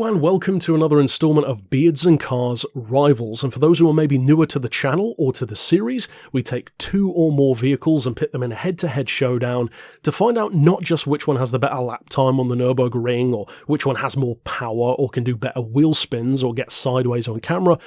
and welcome to another installment of Beards and Cars Rivals. And for those who are maybe newer to the channel or to the series, we take two or more vehicles and pit them in a head-to-head showdown to find out not just which one has the better lap time on the Nürburgring, or which one has more power or can do better wheel spins or get sideways on camera,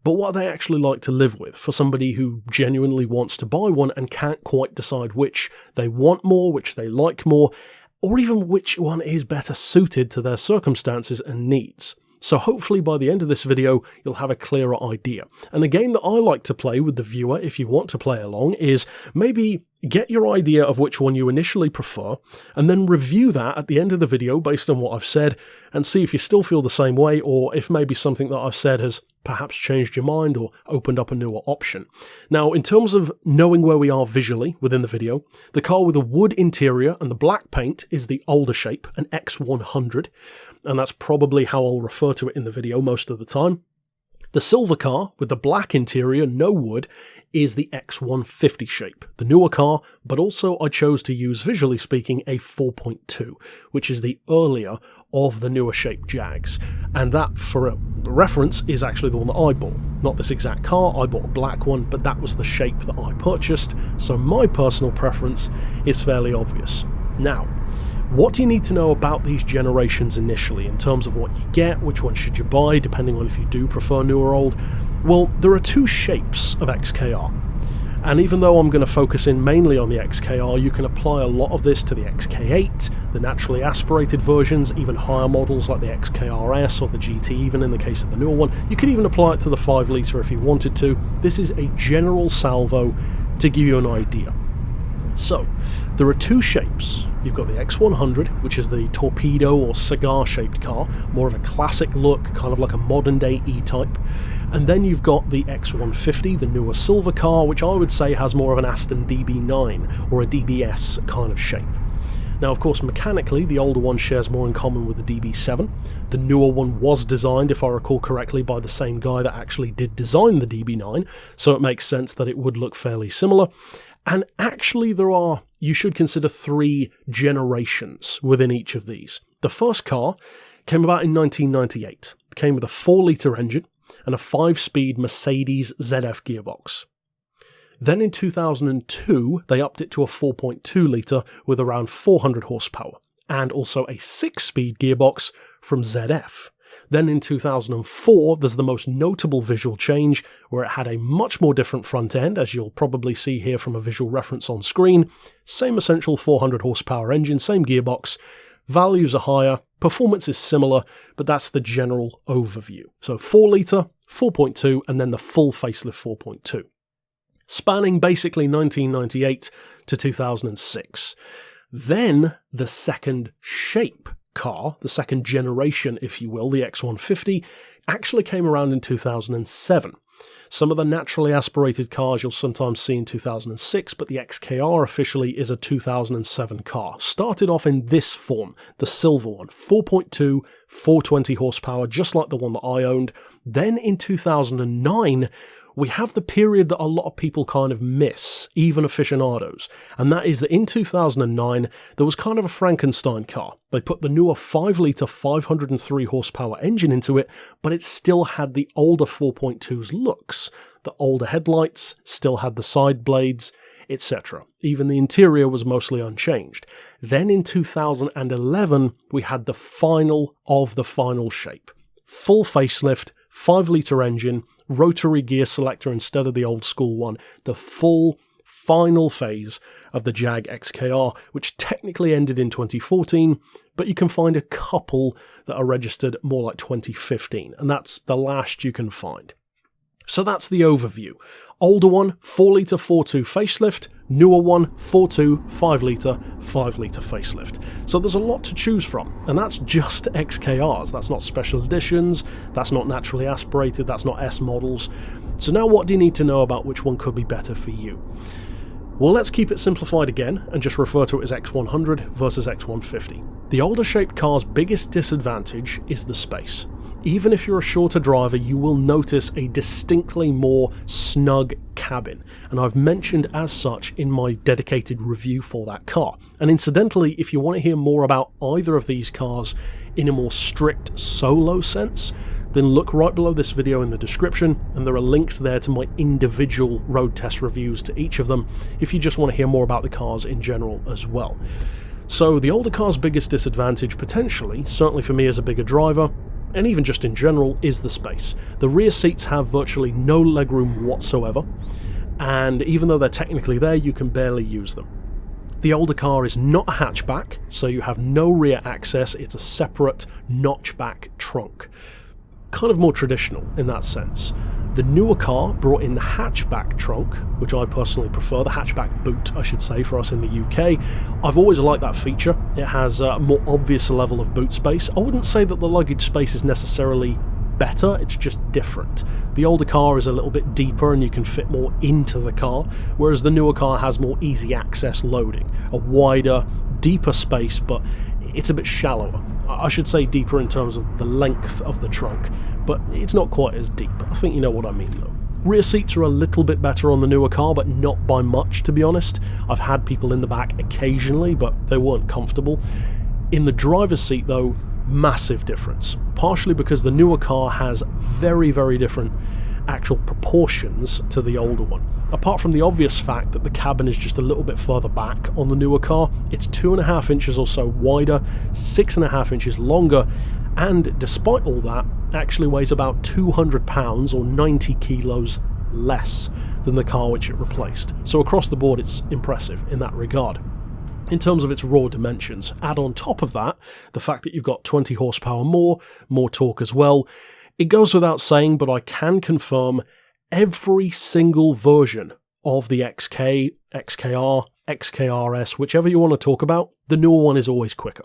but what they actually like to live with for somebody who genuinely wants to buy one and can't quite decide which they want more, which they like more, or even which one is better suited to their circumstances and needs. So hopefully by the end of this video, you'll have a clearer idea. And the game that I like to play with the viewer, if you want to play along, is maybe get your idea of which one you initially prefer, and then review that at the end of the video based on what I've said, and see if you still feel the same way, or if maybe something that I've said has perhaps changed your mind or opened up a newer option. Now, in terms of knowing where we are visually within the video, the car with the wood interior and the black paint is the older shape, an X100, and that's probably how I'll refer to it in the video most of the time. The silver car with the black interior, no wood, is the X150 shape, the newer car, but also I chose to use, visually speaking, a 4.2, which is the earlier of the newer shape Jags. And that, for a reference, is actually the one that I bought. Not this exact car, I bought a black one, but that was the shape that I purchased, so my personal preference is fairly obvious. Now, what do you need to know about these generations initially in terms of what you get, which one should you buy, depending on if you do prefer new or old? Well, there are two shapes of XKR. And even though I'm going to focus in mainly on the XKR, you can apply a lot of this to the XK8, the naturally aspirated versions, even higher models like the XKRS or the GT, even in the case of the newer one. You could even apply it to the 5 litre if you wanted to. This is a general salvo to give you an idea. So, there are two shapes. You've got the X100, which is the torpedo or cigar-shaped car, more of a classic look, kind of like a modern-day E-Type. And then you've got the X150, the newer silver car, which I would say has more of an Aston DB9 or a DBS kind of shape. Now, of course, mechanically, the older one shares more in common with the DB7. The newer one was designed, if I recall correctly, by the same guy that actually did design the DB9, so it makes sense that it would look fairly similar. And actually you should consider 3 generations within each of these. The first car came about in 1998. It came with a 4-litre engine and a 5-speed Mercedes ZF gearbox. Then in 2002, they upped it to a 4.2-litre with around 400 horsepower, and also a 6-speed gearbox from ZF. Then in 2004, there's the most notable visual change, where it had a much more different front end, as you'll probably see here from a visual reference on screen. Same essential 400 horsepower engine, same gearbox, values are higher, performance is similar, but that's the general overview. So 4-litre, 4.2, and then the full facelift 4.2. Spanning basically 1998 to 2006. Then the second shape car, the second generation, if you will, the X150, actually came around in 2007. Some of the naturally aspirated cars you'll sometimes see in 2006, but the XKR officially is a 2007 car. Started off in this form, the silver one, 4.2, 420 horsepower, just like the one that I owned. Then in 2009, we have the period that a lot of people kind of miss, even aficionados, and that is that in 2009, there was kind of a Frankenstein car. They put the newer 5-litre 503 horsepower engine into it, but it still had the older 4.2's looks. The older headlights, still had the side blades, etc. Even the interior was mostly unchanged. Then in 2011, we had the final of the final shape. Full facelift, 5-litre engine, rotary gear selector instead of the old school one, the full final phase of the Jag XKR, which technically ended in 2014, but you can find a couple that are registered more like 2015, and that's the last you can find. So that's the overview. Older one, 4-litre 4.2 facelift, newer one, 4.2 5-litre 5-litre facelift. So there's a lot to choose from, and that's just XKRs. That's not special editions, that's not naturally aspirated, that's not S models. So now what do you need to know about which one could be better for you? Well, let's keep it simplified again and just refer to it as X100 versus X150. The older shaped car's biggest disadvantage is the space. even if you're a shorter driver, you will notice a distinctly more snug cabin, and I've mentioned as such in my dedicated review for that car. And incidentally, if you want to hear more about either of these cars in a more strict solo sense, then look right below this video in the description, and there are links there to my individual road test reviews to each of them if you just want to hear more about the cars in general as well. So the older car's biggest disadvantage potentially, certainly for me as a bigger driver, and even just in general, is the space. The rear seats have virtually no legroom whatsoever, and even though they're technically there, you can barely use them. The older car is not a hatchback, so you have no rear access, it's a separate notchback trunk. Kind of more traditional in that sense. The newer car brought in the hatchback trunk, which I personally prefer, the hatchback boot I should say for us in the UK. I've always liked that feature. It has a more obvious level of boot space. I wouldn't say that the luggage space is necessarily better, it's just different. The older car is a little bit deeper and you can fit more into the car, whereas the newer car has more easy access loading, a wider, deeper space, but it's a bit shallower. I should say deeper in terms of the length of the trunk, but it's not quite as deep. I think you know what I mean though. Rear seats are a little bit better on the newer car, but not by much, to be honest. I've had people in the back occasionally, but they weren't comfortable. In the driver's seat though, massive difference. Partially because the newer car has very, very different actual proportions to the older one. Apart from the obvious fact that the cabin is just a little bit further back on the newer car, it's 2.5 inches or so wider, 6.5 inches longer, and despite all that, actually weighs about 200 pounds or 90 kilos less than the car which it replaced. So across the board it's impressive in that regard. In terms of its raw dimensions, add on top of that the fact that you've got 20 horsepower more torque as well. It goes without saying, but I can confirm every single version of the XK, XKR, XKRS, whichever you want to talk about, the newer one is always quicker.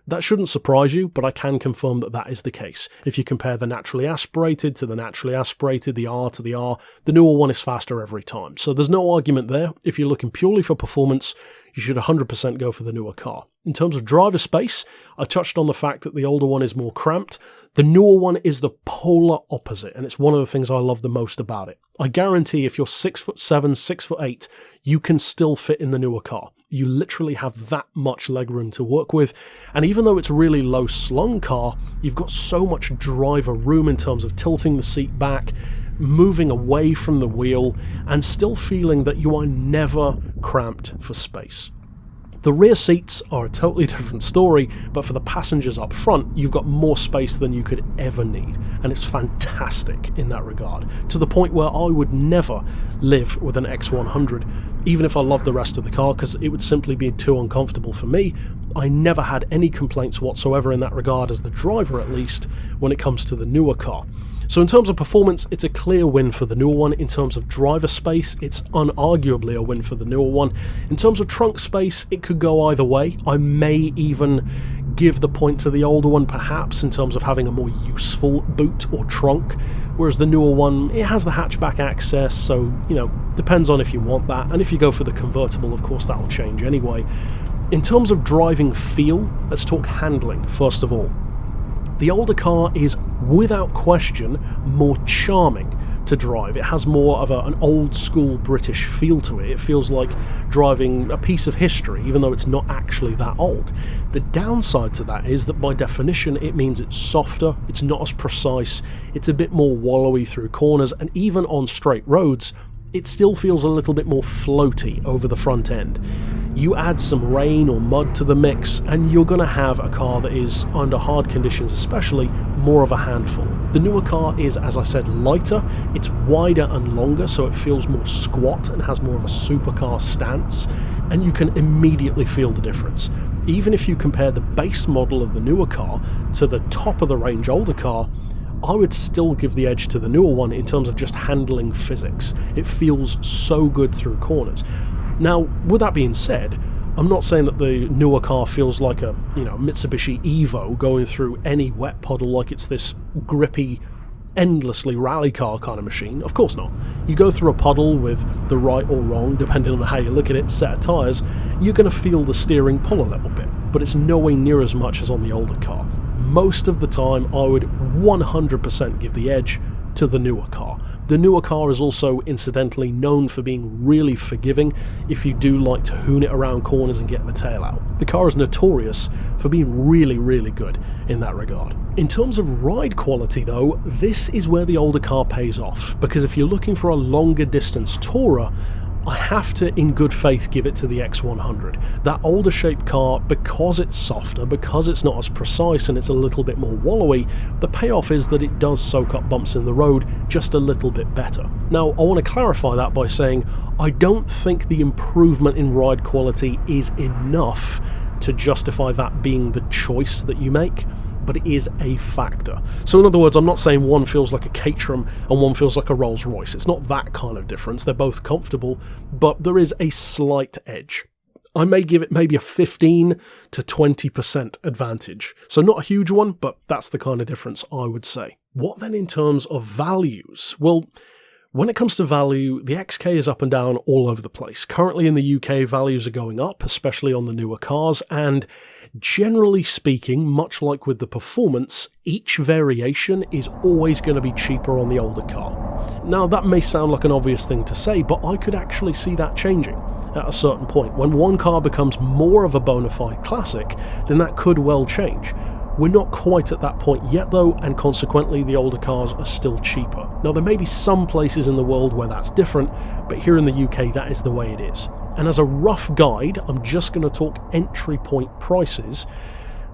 That shouldn't surprise you, but I can confirm that that is the case. If you compare the naturally aspirated to the naturally aspirated, the R to the R, the newer one is faster every time. So there's no argument there. If you're looking purely for performance, you should 100% go for the newer car. In terms of driver space, I touched on the fact that the older one is more cramped. The newer one is the polar opposite, and it's one of the things I love the most about it. I guarantee if you're 6'7", 6'8", you can still fit in the newer car. You literally have that much legroom to work with, and even though it's a really low slung car, you've got so much driver room in terms of tilting the seat back, moving away from the wheel, and still feeling that you are never cramped for space. The rear seats are a totally different story, but for the passengers up front, you've got more space than you could ever need, and it's fantastic in that regard, to the point where I would never live with an X100, even if I loved the rest of the car, because it would simply be too uncomfortable for me. I never had any complaints whatsoever in that regard, as the driver at least, when it comes to the newer car. So in terms of performance, it's a clear win for the newer one. In terms of driver space, it's unarguably a win for the newer one. In terms of trunk space, it could go either way. I may even give the point to the older one, perhaps, in terms of having a more useful boot or trunk, whereas the newer one, it has the hatchback access, so, you know, depends on if you want that. And if you go for the convertible, of course, that will change anyway. In terms of driving feel, let's talk handling, first of all. The older car is, without question, more charming to drive. It has more of an old school British feel to it. It feels like driving a piece of history, even though it's not actually that old. The downside to that is that by definition it means it's softer, it's not as precise, it's a bit more wallowy through corners, and even on straight roads it still feels a little bit more floaty over the front end. You add some rain or mud to the mix and you're going to have a car that is, under hard conditions especially, more of a handful. The newer car is, as I said, lighter, it's wider and longer, so it feels more squat and has more of a supercar stance, and you can immediately feel the difference. Even if you compare the base model of the newer car to the top of the range older car, I would still give the edge to the newer one in terms of just handling physics. It feels so good through corners. Now, with that being said, I'm not saying that the newer car feels like a, Mitsubishi Evo going through any wet puddle like it's this grippy, endlessly rally car kind of machine. Of course not. You go through a puddle with the right or wrong, depending on how you look at it, set of tyres, you're going to feel the steering pull a little bit, but it's nowhere near as much as on the older car. most of the time I would 100% give the edge to the newer car. The newer car is also incidentally known for being really forgiving if you do like to hoon it around corners and get the tail out. The car is notorious for being really, really good in that regard. In terms of ride quality though, this is where the older car pays off, because if you're looking for a longer distance tourer, I have to, in good faith, give it to the X100. That older shaped car, because it's softer, because it's not as precise and it's a little bit more wallowy, the payoff is that it does soak up bumps in the road just a little bit better. Now, I want to clarify that by saying I don't think the improvement in ride quality is enough to justify that being the choice that you make, but it is a factor. So in other words, I'm not saying one feels like a Caterham and one feels like a Rolls Royce. It's not that kind of difference. They're both comfortable, but there is a slight edge. I may give it maybe a 15 to 20% advantage. So not a huge one, but that's the kind of difference I would say. What then in terms of values? Well, when it comes to value, the XK is up and down all over the place. Currently in the UK, values are going up, especially on the newer cars, and generally speaking, much like with the performance, each variation is always going to be cheaper on the older car. Now, that may sound like an obvious thing to say, but I could actually see that changing at a certain point. When one car becomes more of a bona fide classic, then that could well change. We're not quite at that point yet though, and consequently the older cars are still cheaper. Now there may be some places in the world where that's different, but here in the UK that is the way it is. And as a rough guide, I'm just going to talk entry point prices.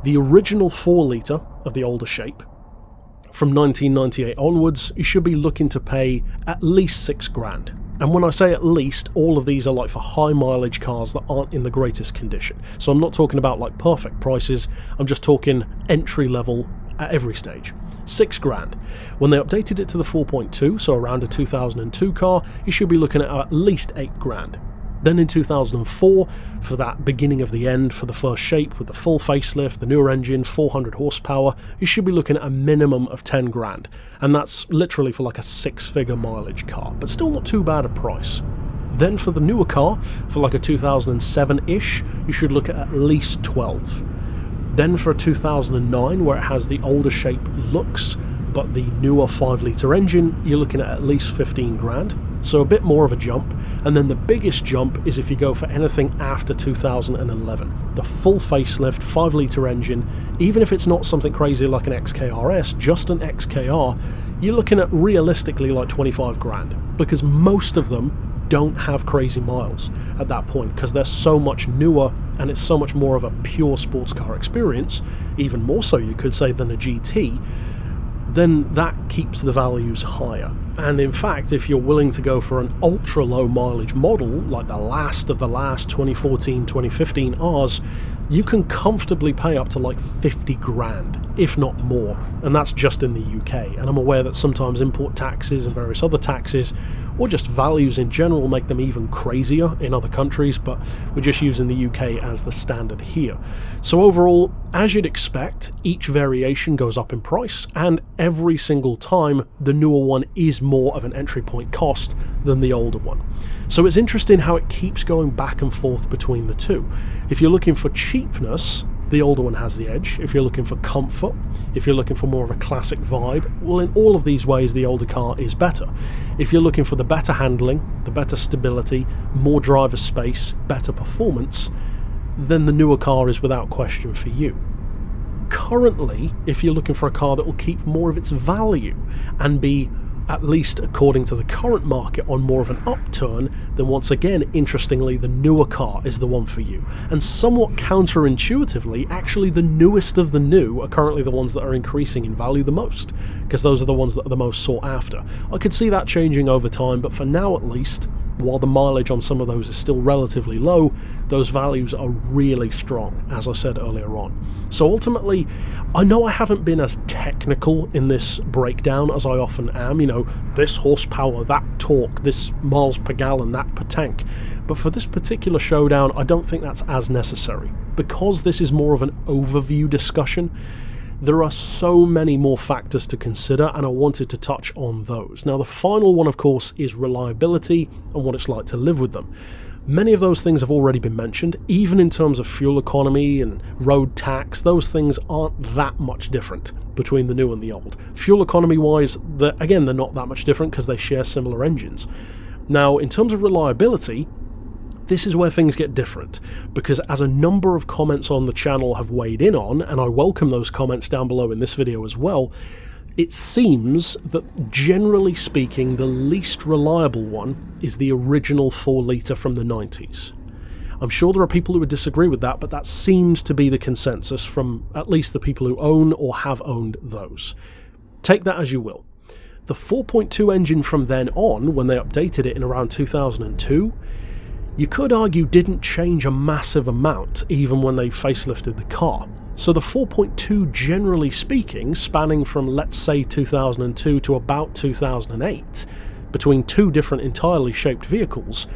The original 4 litre of the older shape, from 1998 onwards, you should be looking to pay at least £6,000. And when I say at least, all of these are like for high mileage cars that aren't in the greatest condition. So I'm not talking about like perfect prices, I'm just talking entry level at every stage. £6,000. When they updated it to the 4.2, so around a 2002 car, you should be looking at least £8,000. Then in 2004, for that beginning of the end, for the first shape with the full facelift, the newer engine, 400 horsepower, you should be looking at a minimum of £10,000. And that's literally for like a 6-figure mileage car, but still not too bad a price. Then for the newer car, for like a 2007-ish, you should look at least 12. Then for a 2009, where it has the older shape looks, but the newer 5 litre engine, you're looking at least £15,000. So a bit more of a jump. And then the biggest jump is if you go for anything after 2011. The full facelift, 5 litre engine, even if it's not something crazy like an XKRS, just an XKR, you're looking at realistically like £25,000, because most of them don't have crazy miles at that point, because they're so much newer and it's so much more of a pure sports car experience, even more so you could say than a GT, then that keeps the values higher. And in fact, if you're willing to go for an ultra low mileage model, like the last of the last 2014, 2015 Rs, you can comfortably pay up to like £50,000, if not more, and that's just in the UK. And I'm aware that sometimes import taxes and various other taxes, or just values in general, make them even crazier in other countries, but we're just using the UK as the standard here. So overall, as you'd expect, each variation goes up in price, and every single time the newer one is more of an entry point cost than the older one. So it's interesting how it keeps going back and forth between the two. If you're looking for cheapness, the older one has the edge. If you're looking for comfort, if you're looking for more of a classic vibe, well, in all of these ways the older car is better. If you're looking for the better handling, the better stability, more driver space, better performance, then the newer car is without question for you. Currently, if you're looking for a car that will keep more of its value and be, at least according to the current market, on more of an upturn, then once again, interestingly, the newer car is the one for you. And somewhat counterintuitively, actually the newest of the new are currently the ones that are increasing in value the most, because those are the ones that are the most sought after. I could see that changing over time, but for now at least, while the mileage on some of those is still relatively low, those values are really strong, as I said earlier on. So ultimately, I know I haven't been as technical in this breakdown as I often am, you know, this horsepower, that torque, this miles per gallon, that per tank, but for this particular showdown, I don't think that's as necessary. Because this is more of an overview discussion, there are so many more factors to consider, and I wanted to touch on those. Now, the final one, of course, is reliability and what it's like to live with them. Many of those things have already been mentioned. Even in terms of fuel economy and road tax, those things aren't that much different between the new and the old. Fuel economy wise, they're not that much different because they share similar engines. Now, in terms of reliability, this is where things get different, because as a number of comments on the channel have weighed in on, and I welcome those comments down below in this video as well, it seems that generally speaking the least reliable one is the original 4 litre from the 90s. I'm sure there are people who would disagree with that, but that seems to be the consensus from at least the people who own or have owned those. Take that as you will. The 4.2 engine from then on, when they updated it in around 2002, you could argue didn't change a massive amount even when they facelifted the car. So the 4.2, generally speaking, spanning from let's say 2002 to about 2008, between 2 different entirely shaped vehicles,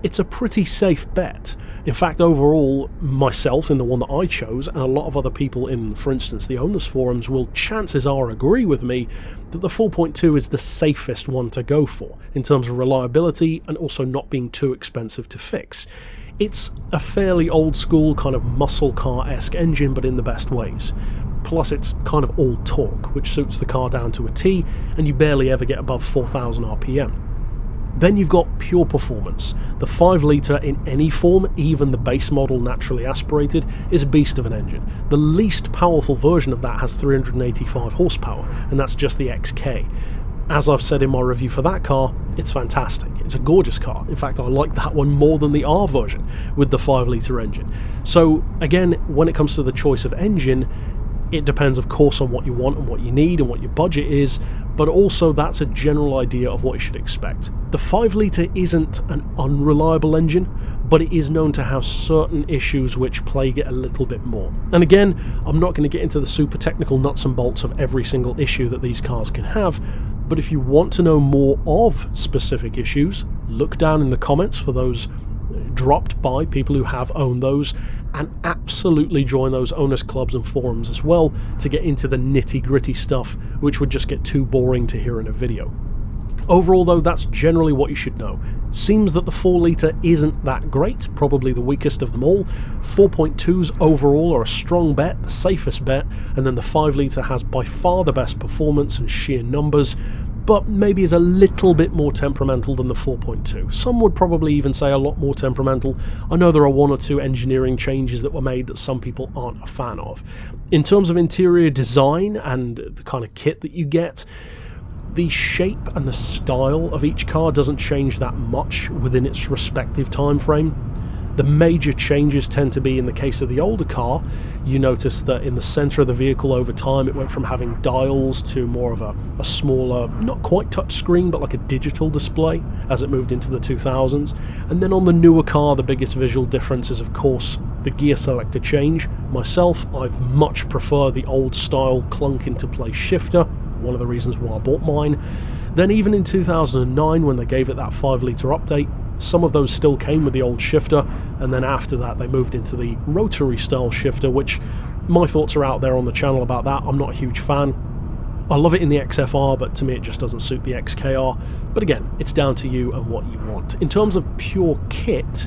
it's a pretty safe bet. In fact, overall, myself in the one that I chose, and a lot of other people in, for instance, the owners forums will chances are agree with me that the 4.2 is the safest one to go for in terms of reliability and also not being too expensive to fix. It's a fairly old school kind of muscle car-esque engine, but in the best ways. Plus it's kind of all torque, which suits the car down to a T, and you barely ever get above 4,000 RPM. Then you've got pure performance. The 5 litre in any form, even the base model naturally aspirated, is a beast of an engine. The least powerful version of that has 385 horsepower, and that's just the XK. As I've said in my review for that car, it's fantastic. It's a gorgeous car. In fact, I like that one more than the R version with the 5 litre engine. So again, when it comes to the choice of engine, it depends of course on what you want and what you need and what your budget is, but also that's a general idea of what you should expect. The 5 litre isn't an unreliable engine, but it is known to have certain issues which plague it a little bit more. And again, I'm not going to get into the super technical nuts and bolts of every single issue that these cars can have, but if you want to know more of specific issues, look down in the comments for those dropped by people who have owned those, and absolutely join those owners clubs and forums as well to get into the nitty-gritty stuff, which would just get too boring to hear in a video. Overall though, that's generally what you should know. Seems that the 4 litre isn't that great, probably the weakest of them all. 4.2s overall are a strong bet, the safest bet, and then the 5 litre has by far the best performance and sheer numbers, but maybe is a little bit more temperamental than the 4.2. Some would probably even say a lot more temperamental. I know there are 1 or 2 engineering changes that were made that some people aren't a fan of. In terms of interior design and the kind of kit that you get, the shape and the style of each car doesn't change that much within its respective time frame. The major changes tend to be in the case of the older car. You notice that in the center of the vehicle over time it went from having dials to more of a smaller, not quite touch screen, but like a digital display as it moved into the 2000s. And then on the newer car, the biggest visual difference is of course the gear selector change. Myself, I much prefer the old style clunk into place shifter, one of the reasons why I bought mine. Then even in 2009 when they gave it that 5 litre update, some of those still came with the old shifter, and then after that they moved into the rotary style shifter, which my thoughts are out there on the channel about that. I'm not a huge fan. I love it in the XFR, but to me it just doesn't suit the XKR. But again, it's down to you and what you want. In terms of pure kit,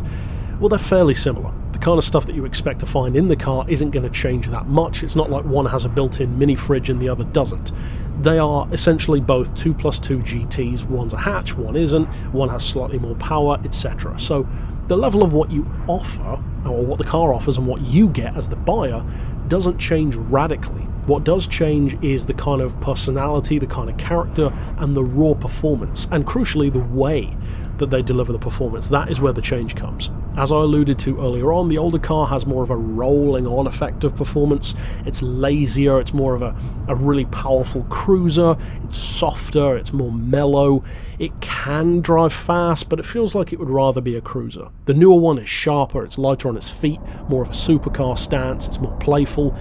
well, they're fairly similar. The kind of stuff that you expect to find in the car isn't going to change that much. It's not like one has a built-in mini fridge and the other doesn't. They are essentially both 2+2 GTs, one's a hatch, one isn't, one has slightly more power, etc. So the level of what you offer, or what the car offers and what you get as the buyer, doesn't change radically. What does change is the kind of personality, the kind of character, and the raw performance, and crucially the way that they deliver the performance. That is where the change comes. As I alluded to earlier on, the older car has more of a rolling on effect of performance. It's lazier, it's more of a really powerful cruiser, it's softer, it's more mellow. It can drive fast, but it feels like it would rather be a cruiser. The newer one is sharper, it's lighter on its feet, more of a supercar stance, it's more playful,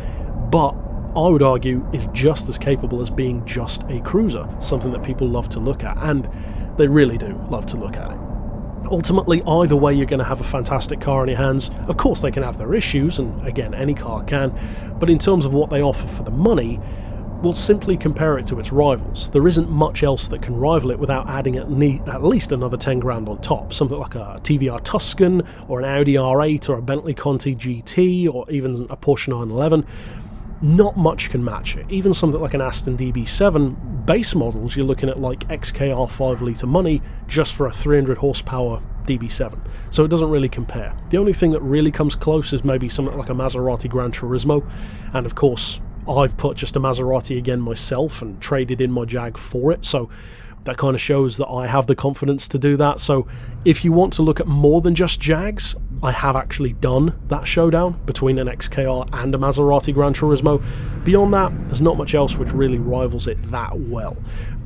but I would argue is just as capable as being just a cruiser, something that people love to look at, and they really do love to look at it. Ultimately, either way, you're going to have a fantastic car in your hands. Of course, they can have their issues, and again, any car can, but in terms of what they offer for the money, Well, simply compare it to its rivals. There isn't much else that can rival it without adding at least another 10 grand on top. Something like a TVR Tuscan, or an Audi R8, or a Bentley Conti GT, or even a Porsche 911. Not much can match it. Even something like an Aston DB7, base models, you're looking at like XKR 5 litre money just for a 300 horsepower DB7. So it doesn't really compare. The only thing that really comes close is maybe something like a Maserati Gran Turismo, and of course I've put just a Maserati again myself and traded in my Jag for it, so that kind of shows that I have the confidence to do that. So if you want to look at more than just Jags, I have actually done that showdown between an XKR and a Maserati Gran Turismo. Beyond that, there's not much else which really rivals it that well.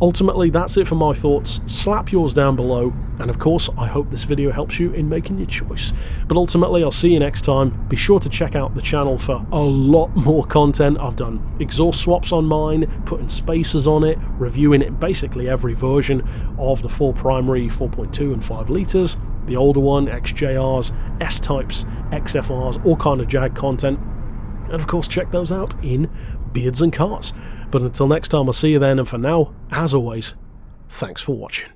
Ultimately, that's it for my thoughts. Slap yours down below, and of course, I hope this video helps you in making your choice. But ultimately, I'll see you next time. Be sure to check out the channel for a lot more content. I've done exhaust swaps on mine, putting spacers on it, reviewing it basically every version of the 4 primary, 4.2 and 5 litres, the older one, XJRs, S-Types, XFRs, all kind of Jag content. And of course, check those out in Beards and Cars. But until next time, I'll see you then, and for now, as always, thanks for watching.